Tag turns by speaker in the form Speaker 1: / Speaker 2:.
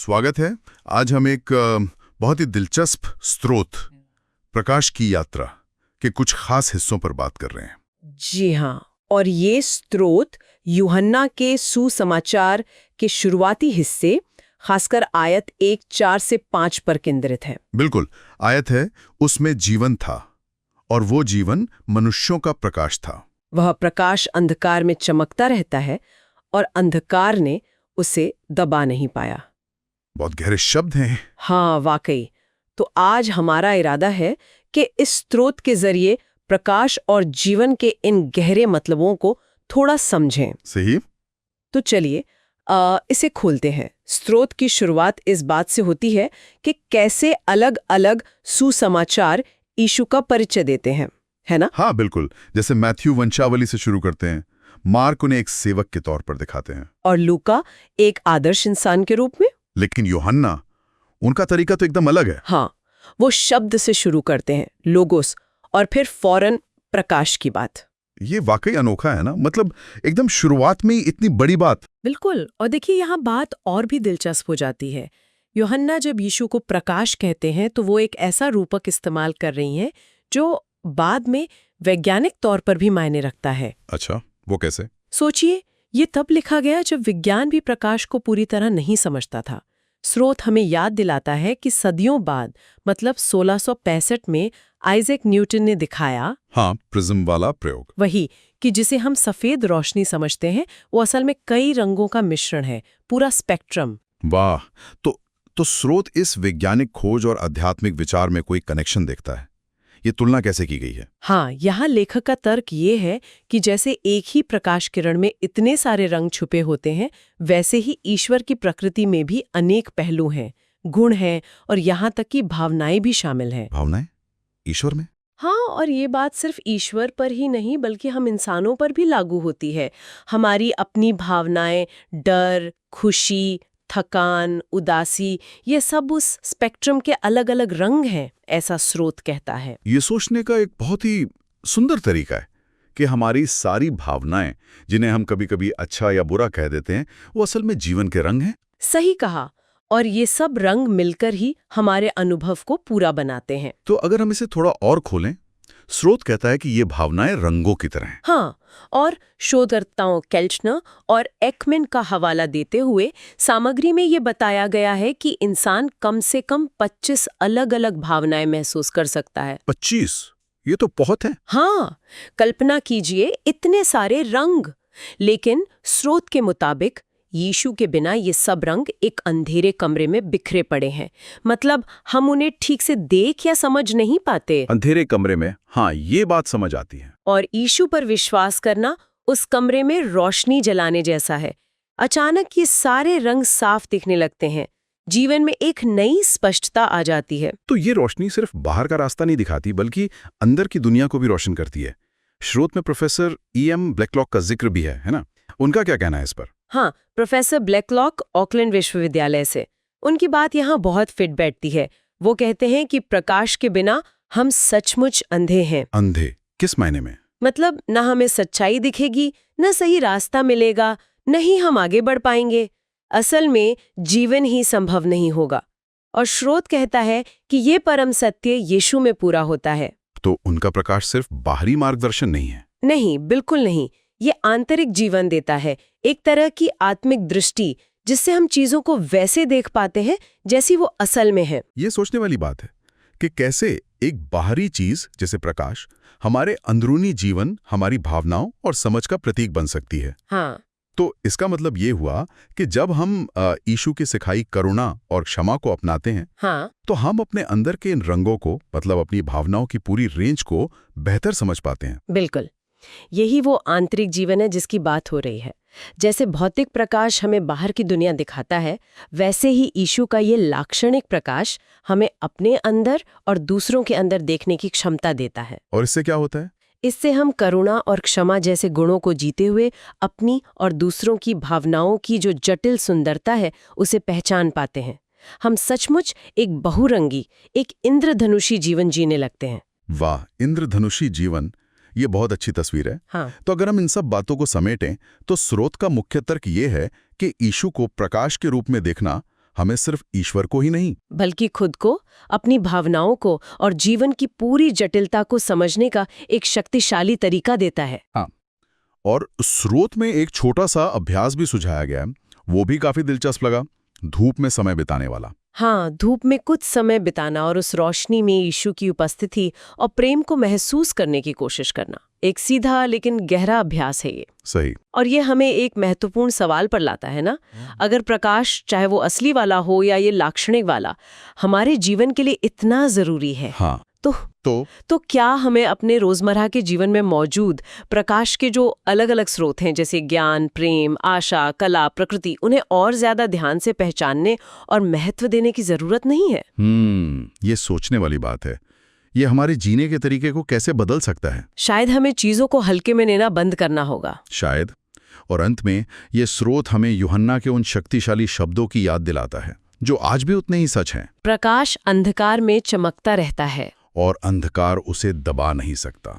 Speaker 1: स्वागत है। आज हम एक बहुत ही दिलचस्प स्रोत, प्रकाश की यात्रा के कुछ खास हिस्सों पर बात कर रहे हैं।
Speaker 2: जी हाँ, और ये स्रोत यूहन्ना के सुसमाचार के शुरुआती हिस्से, खासकर आयत 1:4 से 5 पर केंद्रित है।
Speaker 1: बिल्कुल, आयत है, उसमें जीवन था और वो जीवन मनुष्यों का प्रकाश था।
Speaker 2: वह प्रकाश अंधकार में चमकता रहता है और अंधकार ने उसे दबा नहीं पाया।
Speaker 1: बहुत गहरे शब्द हैं।
Speaker 2: हाँ, वाकई। तो आज हमारा इरादा है कि इस स्रोत के जरिए प्रकाश और जीवन के इन गहरे मतलबों को थोड़ा समझें।
Speaker 1: सही।
Speaker 2: तो चलिए इसे खोलते हैं। स्रोत की शुरुआत इस बात से होती है कि कैसे अलग अलग सुसमाचार यीशु का परिचय देते हैं, है ना?
Speaker 1: हाँ बिल्कुल, जैसे मैथ्यू वंशावली से शुरू करते हैं, मार्क उन्हें एक सेवक के तौर पर दिखाते हैं,
Speaker 2: और लूका एक आदर्श इंसान के रूप में।
Speaker 1: लेकिन यूहन्ना, उनका तरीका तो एकदम अलग है।
Speaker 2: हाँ, वो शब्द से शुरू करते हैं, लोगोस, और फिर फौरन प्रकाश की बात।
Speaker 1: ये वाकई अनोखा है ना, मतलब एकदम शुरुआत में ही इतनी बड़ी बात।
Speaker 2: बिल्कुल। और देखिए, यहाँ बात और भी दिलचस्प हो जाती है। यूहन्ना जब यीशु को प्रकाश कहते हैं तो वो एक ऐसा रूपक इस्तेमाल कर रही हैं जो बाद में वैज्ञानिक तौर पर भी मायने रखता है।
Speaker 1: अच्छा, वो कैसे?
Speaker 2: सोचिए, ये तब लिखा गया जब विज्ञान भी प्रकाश को पूरी तरह नहीं समझता था। स्रोत हमें याद दिलाता है कि सदियों बाद, मतलब 1665 में आइजैक न्यूटन ने दिखाया,
Speaker 1: हाँ, प्रिज्म वाला प्रयोग।
Speaker 2: वही, कि जिसे हम सफेद रोशनी समझते हैं वो असल में कई रंगों का मिश्रण है, पूरा स्पेक्ट्रम।
Speaker 1: वाह, तो स्रोत इस वैज्ञानिक खोज और आध्यात्मिक विचार में कोई कनेक्शन देखता है। ये तुलना कैसे की गई है?
Speaker 2: हाँ, यहाँ लेखक का तर्क ये है कि जैसे एक ही प्रकाश किरण में इतने सारे रंग छुपे होते हैं, वैसे ही ईश्वर की प्रकृति में भी अनेक पहलू हैं, गुण हैं, और यहाँ तक कि भावनाएं भी शामिल हैं।
Speaker 1: भावनाएं ईश्वर में?
Speaker 2: हाँ, और ये बात सिर्फ ईश्वर पर ही नहीं बल्कि हम इंसानों पर भी लागू होती है। हमारी अपनी भावनाएं, डर, खुशी, थकान, उदासी, ये सब उस स्पेक्ट्रम के अलग अलग रंग हैं, ऐसा स्रोत कहता है।
Speaker 1: ये सोचने का एक बहुत ही सुंदर तरीका है कि हमारी सारी भावनाएं, जिन्हें हम कभी कभी अच्छा या बुरा कह देते हैं, वो असल में जीवन के रंग हैं।
Speaker 2: सही कहा। और ये सब रंग मिलकर ही हमारे अनुभव को पूरा बनाते हैं।
Speaker 1: तो अगर हम इसे थोड़ा और खोलें, स्रोत कहता है कि ये भावनाएं रंगों की तरह हैं।
Speaker 2: हाँ, और शोधकर्ताओं केल्चनर और एकमैन का हवाला देते हुए सामग्री में ये बताया गया है कि इंसान कम से कम 25 अलग-अलग भावनाएं महसूस कर सकता है।
Speaker 1: 25? ये तो बहुत है।
Speaker 2: हाँ, कल्पना कीजिए, इतने सारे रंग। लेकिन स्रोत के मुताबिक यीशु के बिना ये सब रंग एक अंधेरे कमरे में बिखरे पड़े हैं। मतलब हम उन्हें ठीक से देख या समझ नहीं पाते।
Speaker 1: अंधेरे कमरे में, हाँ, ये बात समझ आती है।
Speaker 2: और यीशु पर विश्वास करना उस कमरे में रोशनी जलाने जैसा है। अचानक ये सारे रंग साफ दिखने लगते हैं, जीवन में एक नई स्पष्टता आ जाती है।
Speaker 1: तो ये रोशनी सिर्फ बाहर का रास्ता नहीं दिखाती, बल्कि अंदर की दुनिया को भी रोशन करती है। स्रोत में प्रोफेसर E.M. ब्लैकलॉक का जिक्र भी है ना? उनका क्या कहना है इस पर?
Speaker 2: हाँ, प्रोफेसर ब्लैकलॉक ऑकलैंड विश्वविद्यालय से, उनकी बात यहाँ बहुत फिट बैठती है। वो कहते हैं कि प्रकाश के बिना हम सचमुच अंधे हैं।
Speaker 1: अंधे किस मायने में?
Speaker 2: मतलब न हमें सच्चाई दिखेगी, न सही रास्ता मिलेगा, न ही हम आगे बढ़ पाएंगे। असल में जीवन ही संभव नहीं होगा। और स्रोत कहता है कि ये परम सत्य यीशु में पूरा होता है।
Speaker 1: तो उनका प्रकाश सिर्फ बाहरी मार्गदर्शन नहीं है?
Speaker 2: नहीं, बिल्कुल नहीं। ये आंतरिक जीवन देता है, एक तरह की आत्मिक दृष्टि, जिससे हम चीजों को वैसे देख पाते हैं जैसी वो असल में है।
Speaker 1: ये सोचने वाली बात है कि कैसे एक बाहरी चीज जैसे प्रकाश हमारे अंदरूनी जीवन, हमारी भावनाओं और समझ का प्रतीक बन सकती है।
Speaker 2: हाँ,
Speaker 1: तो इसका मतलब ये हुआ कि जब हम यीशु की सिखाई करुणा और क्षमा को अपनाते हैं,
Speaker 2: हाँ,
Speaker 1: तो हम अपने अंदर के इन रंगों को, मतलब अपनी भावनाओं की पूरी रेंज को बेहतर समझ पाते हैं।
Speaker 2: बिल्कुल। यही वो आंतरिक जीवन है जिसकी बात हो रही है। जैसे भौतिक प्रकाश हमें बाहर की दुनिया दिखाता है, वैसे ही यीशु का ये लाक्षणिक प्रकाश हमें अपने अंदर और दूसरों के अंदर देखने की क्षमता देता है।
Speaker 1: और इससे क्या होता है?
Speaker 2: इससे हम करुणा और क्षमा जैसे गुणों को जीते हुए अपनी और दूसरों की भावनाओं की जो जटिल सुंदरता है उसे पहचान पाते हैं। हम सचमुच एक बहुरंगी, एक इंद्रधनुषी जीवन जीने लगते हैं।
Speaker 1: वाह, इंद्रधनुषी जीवन, ये बहुत अच्छी तस्वीर है।
Speaker 2: हाँ।
Speaker 1: तो अगर हम इन सब बातों को समेटें तो स्रोत का मुख्य तर्क ये है कि यीशु को प्रकाश के रूप में देखना हमें सिर्फ ईश्वर को ही नहीं,
Speaker 2: बल्कि खुद को, अपनी भावनाओं को और जीवन की पूरी जटिलता को समझने का एक शक्तिशाली तरीका देता है।
Speaker 1: और स्रोत में एक छोटा सा अभ्यास भी सुझाया गया है, वो भी काफी दिलचस्प लगा, धूप में समय बिताने वाला।
Speaker 2: हाँ, धूप में कुछ समय बिताना और उस रोशनी में यीशु की उपस्थिति और प्रेम को महसूस करने की कोशिश करना। एक सीधा लेकिन गहरा अभ्यास है ये।
Speaker 1: सही।
Speaker 2: और ये हमें एक महत्वपूर्ण सवाल पर लाता है ना, अगर प्रकाश, चाहे वो असली वाला हो या ये लाक्षणिक वाला, हमारे जीवन के लिए इतना जरूरी है,
Speaker 1: हाँ,
Speaker 2: तो क्या हमें अपने रोजमर्रा के जीवन में मौजूद प्रकाश के जो अलग-अलग स्रोत हैं, जैसे ज्ञान, प्रेम, आशा, कला, प्रकृति, उन्हें और ज्यादा ध्यान से पहचानने और महत्व देने की जरूरत नहीं है?
Speaker 1: ये सोचने वाली बात है। ये हमारे जीने के तरीके को कैसे बदल सकता है?
Speaker 2: शायद हमें चीजों को हल्के में लेना बंद करना होगा।
Speaker 1: शायद। और अंत में ये स्रोत हमें यूहन्ना के उन शक्तिशाली शब्दों की याद दिलाता है, जो आज भी उतने ही सच हैं।
Speaker 2: प्रकाश अंधकार में चमकता रहता है
Speaker 1: और अंधकार उसे दबा नहीं सकता।